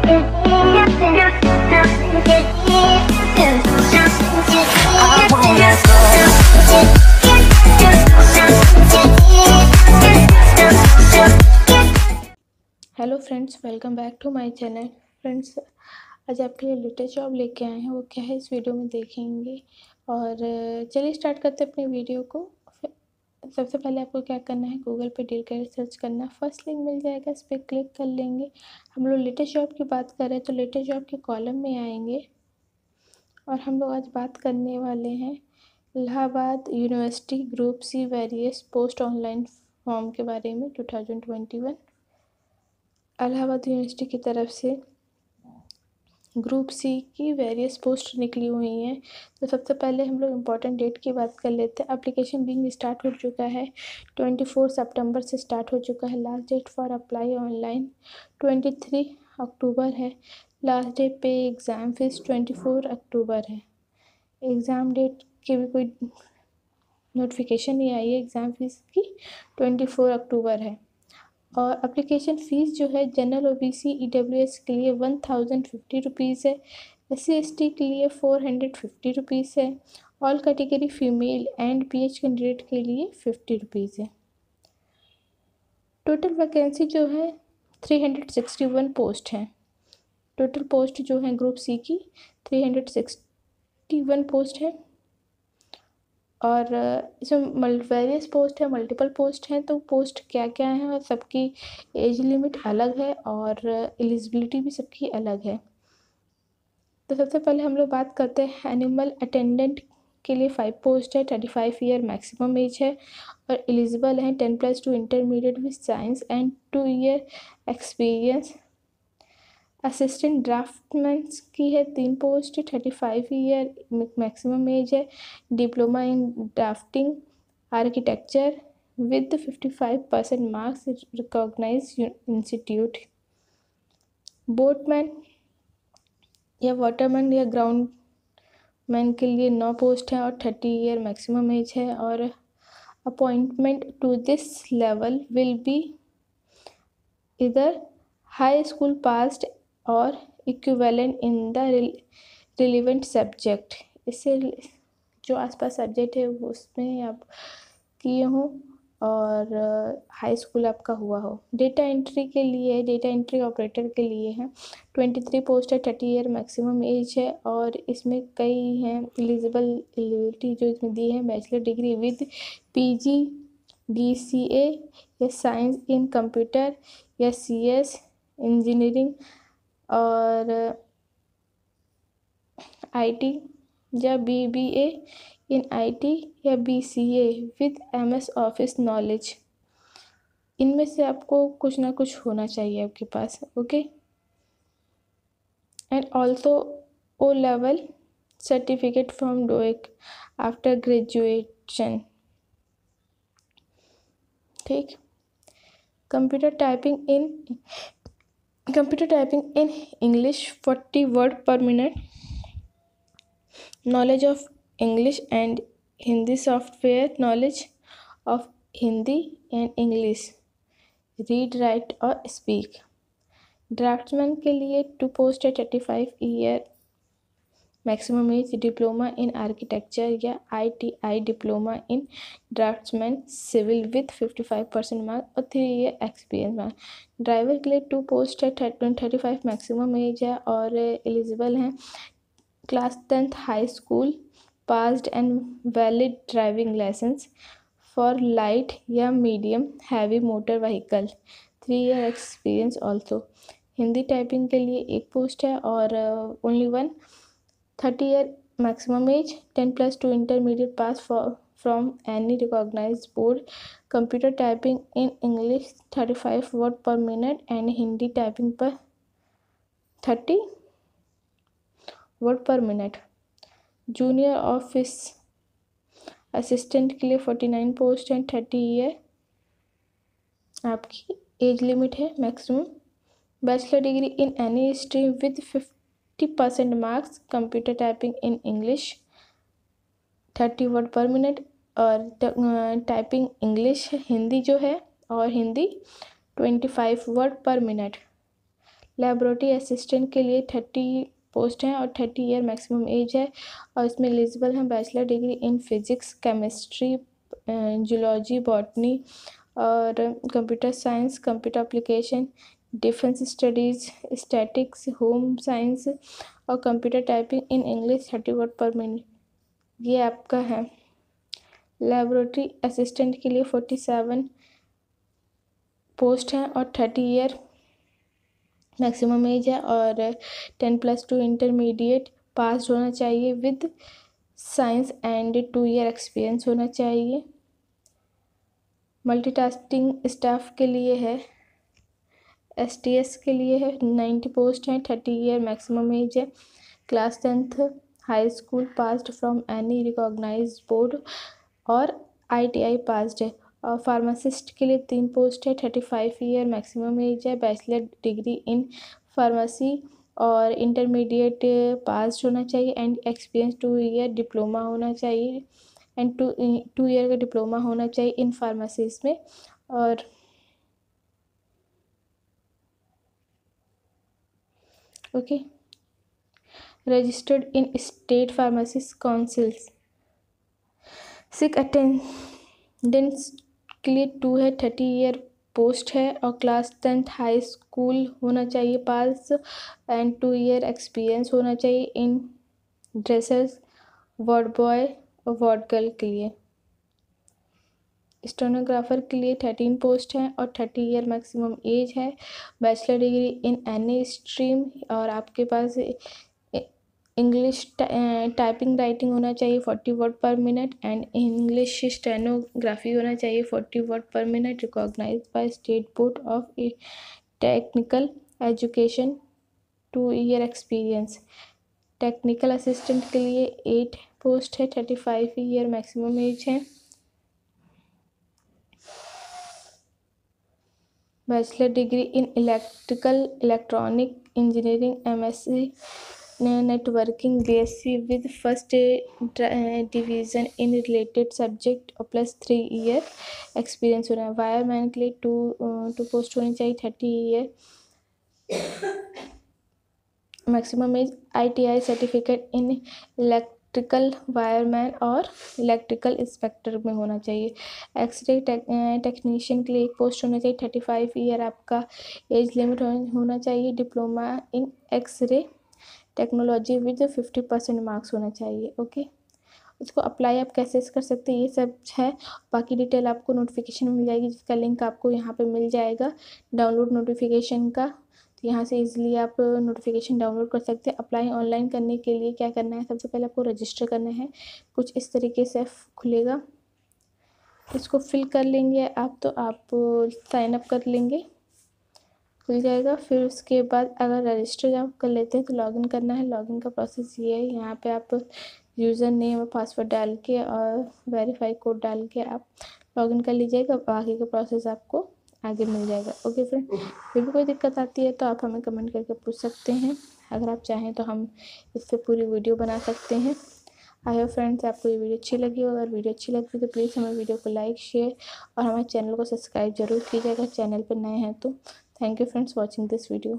Hello friends, welcome back to my channel. Friends, आज आपके लिए लेटेस्ट जॉब लेके आए हैं। वो क्या है इस वीडियो में देखेंगे। और चलिए स्टार्ट करते हैं अपनी वीडियो को। सबसे पहले आपको क्या करना है, गूगल पे डील कैरियर सर्च करना। फर्स्ट लिंक मिल जाएगा, इस पर क्लिक कर लेंगे। हम लोग लेटेस्ट जॉब की बात कर रहे हैं तो लेटेस्ट जॉब के कॉलम में आएंगे और हम लोग आज बात करने वाले हैं Allahabad university group C various post online form के बारे में 2021। इलाहाबाद यूनिवर्सिटी की तरफ से ग्रुप सी की वेरियस पोस्ट निकली हुई हैं। तो सबसे पहले हम लोग इम्पॉर्टेंट डेट की बात कर लेते हैं। एप्लीकेशन बिंग स्टार्ट हो चुका है, 24 सितंबर से स्टार्ट हो चुका है। Last date for apply online 23 October है। लास्ट डे पे एग्ज़ाम फीस 24 अक्टूबर है। एग्ज़ाम डेट की भी कोई नोटिफिकेशन नहीं आई है। एग्ज़ाम फीस की 24 अक्टूबर है। और एप्लीकेशन फ़ीस जो है जनरल OBC EWS के लिए 1050 रुपीज़ है। SC/ST के लिए 450 रुपीज़ है। All category female and PH candidate के लिए 50 रुपीज़ है। टोटल वैकेंसी जो है 361 पोस्ट हैं। टोटल पोस्ट जो है ग्रुप सी की 361 पोस्ट है। और इसमें वेरियस पोस्ट है, मल्टीपल पोस्ट हैं। तो पोस्ट क्या क्या हैं और सबकी एज लिमिट अलग है और एलिजिबिलिटी भी सबकी अलग है। तो सबसे पहले हम लोग बात करते हैं एनिमल अटेंडेंट के लिए 5 पोस्ट है। 35 ईयर मैक्सिमम एज है और एलिजिबल हैं 10+2 intermediate with science and 2 year experience. Assistant draftman की है 3 पोस्ट, 35 ईयर मैक्सिमम एज है। Diploma in drafting architecture with 55% marks recognise institute. Boatman या वाटरमैन या ग्राउंड मैन के लिए 9 पोस्ट है और 30 ईयर मैक्सिमम एज है। और appointment to this level will be either high school passed और equivalent in the relevant subject. इससे जो आसपास सब्जेक्ट है वो उसमें आप किए हों और हाई स्कूल आपका हुआ हो। डेटा एंट्री के लिए, डेटा एंट्री ऑपरेटर के लिए है 23 पोस्ट है। 30 ईयर मैक्सिमम एज है और इसमें कई हैं एलिजिबिलिटी जो इसमें दी है। Bachelor degree with PG DCA या साइंस इन कंप्यूटर या CS इंजीनियरिंग और IT या BBA इन IT या BCA with MS office knowledge. इनमें से आपको कुछ ना कुछ होना चाहिए आपके पास। Okay, and also O level certificate from DOEC after graduation. ठीक। Computer typing in English 40 word per minute. Knowledge of English and Hindi software. Knowledge of Hindi and English. Read, write और speak. ड्राफ्ट्समैन के लिए 2 post है। 35 year maximum age. Diploma in architecture या ITI diploma in draftsman civil with 55% marks और 3 year experience marks. Driver के लिए 2 post है। 35 maximum age है और एलिजिबल हैं class 10th high school passed and valid driving licence for light या medium heavy motor vehicle. 3 year experience also. Hindi typing के लिए 1 पोस्ट है और only 1। 30 year maximum age. 10+2 intermediate pass from any recognised board. Computer typing in English 35 word per minute and Hindi typing per 30 word per minute. Junior office assistant के लिए 49 post हैं। 30 year आपकी age limit है maximum. Bachelor degree in any stream with 50% marks. Computer typing in English 30 word per minute और typing English Hindi जो है और Hindi 25 word per minute. Laboratory assistant के लिए 30 पोस्ट हैं और 30 ईयर मैक्सिमम एज है, और इसमें एलिजिबल हैं bachelor degree in physics, chemistry, zoology, botany और computer science, computer application, defence studies, statics, home science और computer typing in English 30 word per minute. ये आपका है। लेबोरेटरी असिस्टेंट के लिए 47 पोस्ट हैं और 30 ईयर मैक्सिमम एज है, और 10+2 इंटरमीडिएट पास होना चाहिए with science and 2 year experience होना चाहिए। मल्टीटास्किंग स्टाफ के लिए है, STS के लिए है 90 पोस्ट हैं, 30 ईयर मैक्सिमम एज है, class 10th high school passed from any recognised board और ITI पास्ड है। और फार्मासिस्ट के लिए 3 पोस्ट है, 35 ईयर मैक्सिमम एज है, बैचलर डिग्री इन फार्मेसी और इंटरमीडिएट पास होना चाहिए एंड एक्सपीरियंस 2 ईयर डिप्लोमा होना चाहिए एंड 2 ईयर का डिप्लोमा होना चाहिए इन फार्मेसी इसमें। और okay, registered in state pharmacist councils. Sick attendance के लिए 2 है, 30 ईयर पोस्ट है और क्लास 10th हाई स्कूल होना चाहिए पास एंड 2 ईयर एक्सपीरियंस होना चाहिए इन ड्रेसर्स, वार्ड बॉय और वार्ड गर्ल के लिए। स्टेनोग्राफर के लिए 13 पोस्ट हैं और 30 ईयर मैक्सिमम एज है, bachelor degree in any stream और आपके पास इंग्लिश टाइपिंग राइटिंग होना चाहिए 40 word per minute and English stenography होना चाहिए 40 word per minute, recognise by state board of technical education, 2 year experience. Technical assistant के लिए 8 post है, 35 ईयर मैक्सिमम एज है, bachelor degree in electronic engineering, MSc networking, BSc with first division in related subject और +3 year experience होना है। Wireman के लिए 2 post होनी चाहिए, 30 year maximum as, ITI certificate in electrical wireman और इलेक्ट्रिकल इंस्पेक्टर में होना चाहिए। एक्सरे टेक्नीशियन के लिए 1 पोस्ट होना चाहिए, 35 ईयर आपका एज लिमिट होना चाहिए, diploma in x-ray technology with 50% marks होना चाहिए। ओके, इसको अप्लाई आप कैसे कर सकते हैं ये सब है, बाकी डिटेल आपको नोटिफिकेशन में मिल जाएगी जिसका लिंक आपको यहाँ पे मिल जाएगा डाउनलोड नोटिफिकेशन का, तो यहाँ से इजीली आप नोटिफिकेशन डाउनलोड कर सकते हैं। अप्लाई ऑनलाइन करने के लिए क्या करना है, सबसे पहले आपको रजिस्टर करना है, कुछ इस तरीके से खुलेगा, इसको फिल कर लेंगे आप तो आप साइन अप कर लेंगे, खुल जाएगा। फिर उसके बाद अगर रजिस्टर आप कर लेते हैं तो लॉगिन करना है। लॉगिन का प्रोसेस ये है, यहाँ पे आप यूज़र नेम और पासवर्ड डाल के और वेरीफाई कोड डाल के आप लॉगिन कर लीजिएगा, बाकी का प्रोसेस आपको आगे मिल जाएगा। ओके फ्रेंड, फिर भी कोई दिक्कत आती है तो आप हमें कमेंट करके पूछ सकते हैं, अगर आप चाहें तो हम इस पर पूरी वीडियो बना सकते हैं। आई होप फ्रेंड्स आपको ये वीडियो अच्छी लगी हो, अगर वीडियो अच्छी लगती है तो प्लीज़ हमें वीडियो को लाइक, शेयर और हमारे चैनल को सब्सक्राइब जरूर कीजिएगा, चैनल पर नए हैं तो। Thank you friends watching this video.